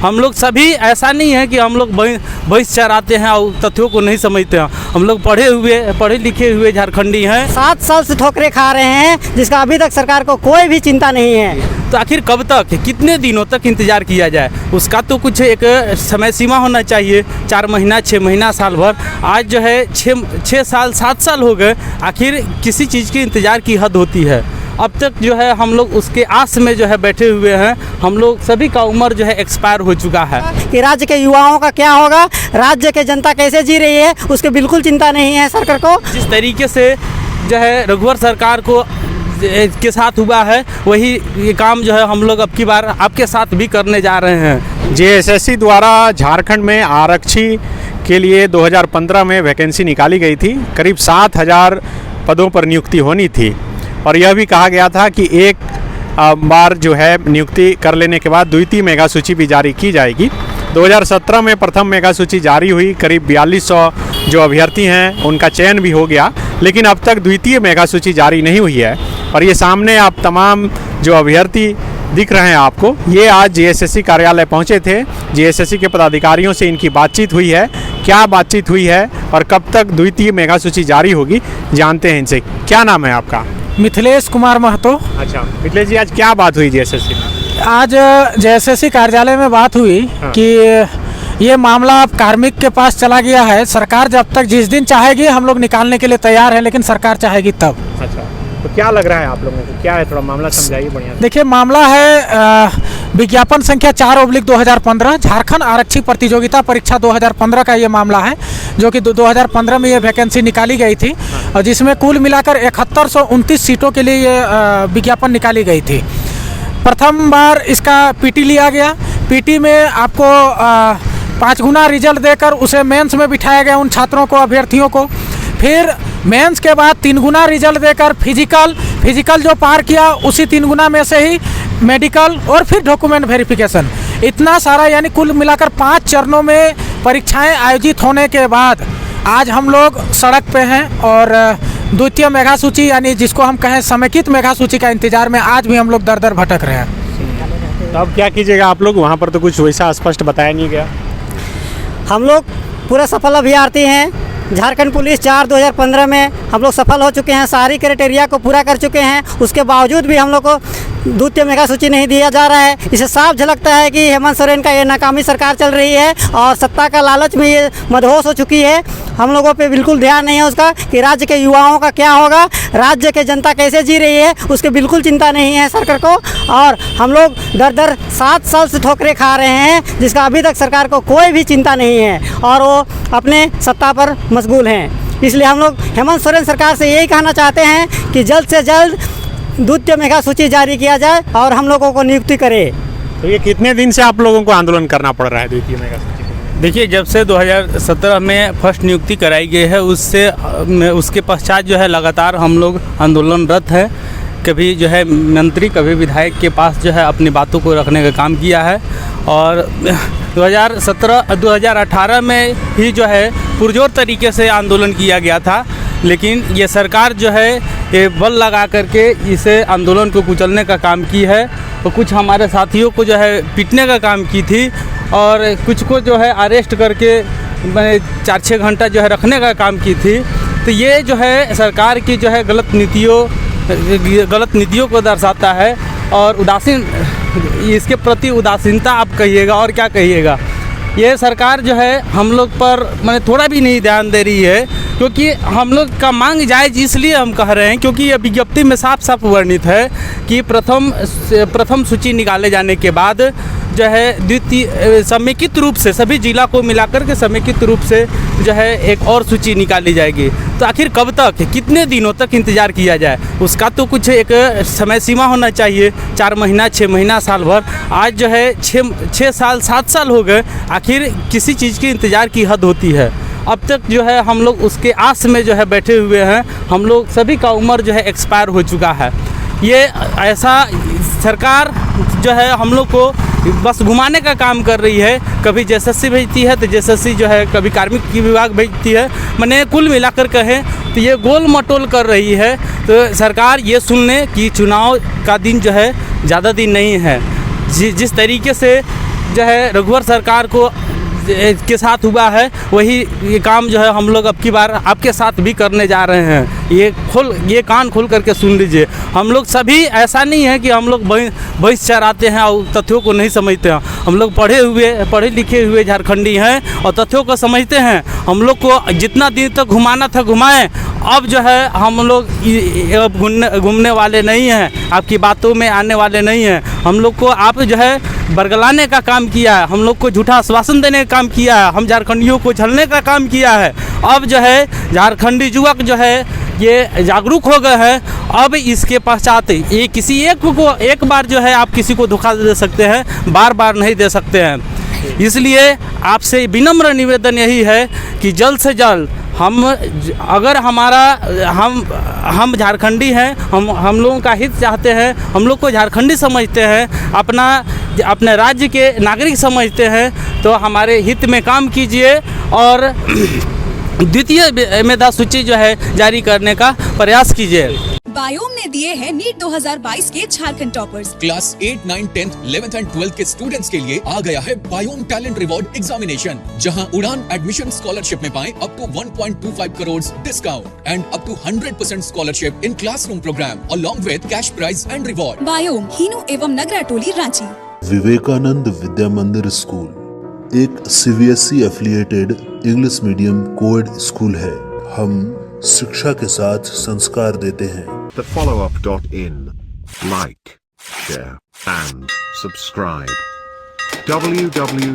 हम लोग सभी ऐसा नहीं है कि हम लोग भैंस चराते हैं और तथ्यों को नहीं समझते हैं। हम लोग पढ़े लिखे हुए झारखंडी हैं। 7 साल से ठोकरें खा रहे हैं, जिसका अभी तक सरकार को कोई भी चिंता नहीं है। तो आखिर कब तक, कितने दिनों तक इंतज़ार किया जाए? उसका तो कुछ एक समय सीमा होना चाहिए। 4 महीना, 6 महीना, साल भर। आज जो है 6 साल 7 साल हो गए। आखिर किसी चीज़ के इंतज़ार की हद होती है। अब तक जो है हम लोग उसके आस में जो है बैठे हुए हैं। हम लोग सभी का उम्र जो है एक्सपायर हो चुका है। कि राज्य के युवाओं का क्या होगा, राज्य के जनता कैसे जी रही है, उसकी बिल्कुल चिंता नहीं है सरकार को। जिस तरीके से जो है रघुवर सरकार को के साथ हुआ है, वही ये काम जो है हम लोग अब की बार आपके साथ भी करने जा रहे हैं। जेएसएससी द्वारा झारखंड में आरक्षी के लिए 2015 में वैकेंसी निकाली गई थी। करीब 7000 पदों पर नियुक्ति होनी थी और यह भी कहा गया था कि एक बार जो है नियुक्ति कर लेने के बाद द्वितीय मेगा सूची भी जारी की जाएगी। 2017 में प्रथम मेगा सूची जारी हुई। करीब 4200 जो अभ्यर्थी हैं उनका चयन भी हो गया, लेकिन अब तक द्वितीय मेगा सूची जारी नहीं हुई है। और ये सामने आप तमाम जो अभ्यर्थी दिख रहे हैं आपको, ये आज जेएसएससी कार्यालय पहुंचे थे। जेएसएससी के पदाधिकारियों से इनकी बातचीत हुई है। क्या बातचीत हुई है और कब तक द्वितीय मेगा सूची जारी होगी, जानते हैं इनसे। क्या नाम है आपका? मिथिलेश कुमार महतो। अच्छा मिथिलेश जी, आज क्या बात हुई जेएसएससी में? आज जेएसएससी कार्यालय में बात हुई कि ये मामला अब कार्मिक के पास चला गया है। सरकार जब तक जिस दिन चाहेगी हम लोग निकालने के लिए तैयार है, लेकिन सरकार चाहेगी तब। अच्छा, तो क्या लग रहा है आप लोगों को, क्या है, थोड़ा मामला समझाइए बढ़िया। देखिए, मामला है विज्ञापन संख्या 4/2015 झारखंड आरक्षी प्रतियोगिता परीक्षा 2015 का ये मामला है, जो कि 2015 में ये वैकेंसी निकाली गई थी और जिसमें कुल मिलाकर 7129 सीटों के लिए ये विज्ञापन निकाली गई थी। प्रथम बार इसका पीटी लिया गया। पीटी में आपको 5 गुना रिजल्ट देकर उसे मेंस में बिठाया गया उन छात्रों को, अभ्यर्थियों को। फिर मेंस के बाद 3 गुना रिजल्ट देकर फिजिकल जो पार किया उसी 3 गुना में से ही मेडिकल और फिर डॉक्यूमेंट वेरिफिकेशन, इतना सारा, यानी कुल मिलाकर 5 चरणों में परीक्षाएं आयोजित होने के बाद आज हम लोग सड़क पे हैं और द्वितीय मेगा सूची यानी जिसको हम कहें समेकित मेगा सूची का इंतजार में आज भी हम लोग दर दर भटक रहे हैं। तो अब क्या कीजिएगा आप लोग? वहाँ पर तो कुछ वैसा स्पष्ट बताया नहीं गया। हम लोग पूरे सफल अभ्यर्थी हैं। झारखंड पुलिस 4/2015 में हम लोग सफल हो चुके हैं, सारी क्राइटेरिया को पूरा कर चुके हैं। उसके बावजूद भी हम लोग को द्वितीय मेगा सूची नहीं दिया जा रहा है। इसे साफ झलकता है कि हेमंत सोरेन का ये नाकामी सरकार चल रही है और सत्ता का लालच में ये मदहोश हो चुकी है। हम लोगों पे बिल्कुल ध्यान नहीं है उसका कि राज्य के युवाओं का क्या होगा, राज्य के जनता कैसे जी रही है, उसकी बिल्कुल चिंता नहीं है सरकार को। और हम लोग दर 7 साल से ठोकरें खा रहे हैं, जिसका अभी तक सरकार को कोई भी चिंता नहीं है और वो अपने सत्ता पर मशगूल हैं। इसलिए हम लोग हेमंत सोरेन सरकार से यही कहना चाहते हैं कि जल्द से जल्द द्वितीय मेगा सूची जारी किया जाए और हम लोगों को नियुक्ति करे। तो ये कितने दिन से आप लोगों को आंदोलन करना पड़ रहा है द्वितीय मेगा सूची? देखिए, जब से 2017 में फर्स्ट नियुक्ति कराई गई है उसके पश्चात जो है लगातार हम लोग आंदोलनरत है। कभी जो है मंत्री, कभी विधायक के पास जो है अपनी बातों को रखने का काम किया है और 2018 में ही जो है पुरजोर तरीके से आंदोलन किया गया था, लेकिन ये सरकार जो है ये बल लगा करके इसे आंदोलन को कुचलने का काम की है और कुछ हमारे साथियों को जो है पीटने का काम की थी और कुछ को जो है अरेस्ट करके 4-6 घंटा जो है रखने का काम की थी। तो ये जो है सरकार की जो है गलत नीतियों को दर्शाता है और इसके प्रति उदासीनता आप कहिएगा और क्या कहिएगा। ये सरकार जो है हम लोग पर मैंने थोड़ा भी नहीं ध्यान दे रही है, क्योंकि हम लोग का मांग जायज़ इसलिए हम कह रहे हैं क्योंकि ये विज्ञप्ति में साफ साफ वर्णित है कि प्रथम सूची निकाले जाने के बाद जो है द्वितीय समेकित रूप से सभी जिला को मिलाकर के समेकित रूप से जो है एक और सूची निकाली जाएगी। तो आखिर कब तक, कितने दिनों तक इंतज़ार किया जाए? उसका तो कुछ एक समय सीमा होना चाहिए। 4 महीना, 6 महीना, साल भर। आज जो है 6 साल 7 साल हो गए। आखिर किसी चीज़ की इंतज़ार की हद होती है। अब तक जो है हम लोग उसके आस में जो है बैठे हुए हैं। हम लोग सभी का उम्र जो है एक्सपायर हो चुका है। ये ऐसा सरकार जो है हम लोग को बस घुमाने का काम कर रही है। कभी जेएसएससी भेजती है तो जेएसएससी जो है कभी कार्मिक की विभाग भेजती है। मैंने कुल मिलाकर कहें तो ये गोल मटोल कर रही है। तो सरकार ये सुन लें कि चुनाव का दिन जो है ज़्यादा दिन नहीं है। जिस तरीके से जो है रघुवर सरकार को के साथ हुआ है, वही ये काम जो है हम लोग अब की बार आपके साथ भी करने जा रहे हैं। ये कान खोल करके सुन लीजिए। हम लोग सभी, ऐसा नहीं है कि हम लोग भैंस चराते हैं और तथ्यों को नहीं समझते हैं। हम लोग पढ़े लिखे हुए झारखंडी हैं और तथ्यों को समझते हैं। हम लोग को जितना दिन तक घुमाना था घुमाएं। अब जो है हम लोग अब घूमने वाले नहीं हैं, आपकी बातों में आने वाले नहीं हैं। हम लोग को आप जो है बरगलाने का काम किया है, हम लोग को झूठा आश्वासन देने का काम किया है, हम झारखंडियों को छलने का काम किया है। अब जो है झारखंडी युवक जो है ये जागरूक हो गए हैं। अब इसके पश्चात ये किसी एक बार जो है आप किसी को धोखा दे सकते हैं, बार बार नहीं दे सकते हैं। इसलिए आपसे विनम्र निवेदन यही है कि जल्द से जल्द हम झारखंडी हैं, हम लोगों का हित चाहते हैं, हम लोग को झारखंडी समझते हैं, अपने राज्य के नागरिक समझते हैं, तो हमारे हित में काम कीजिए और द्वितीय मेधा सूची जो है जारी करने का प्रयास कीजिए। बायोम ने दिए हैं नीट 2022 के Jharkhand toppers. Class 8, 9, 10, 11th and 12th के स्टूडेंट्स के लिए आ गया है बायोम टैलेंट रिवॉर्ड एग्जामिनेशन, जहां उड़ान एडमिशन स्कॉलरशिप में पाएं up to 1.25 crore discount and up to 100% scholarship in classroom program along with cash prize and reward. बायोम हीनू एवं नगरा टोली रांची। विवेकानंद विद्या मंदिर स्कूल एक CBSE affiliated English medium coed school है। हम शिक्षा के साथ संस्कार देते हैं। thefollowup.in. Like, share and subscribe. www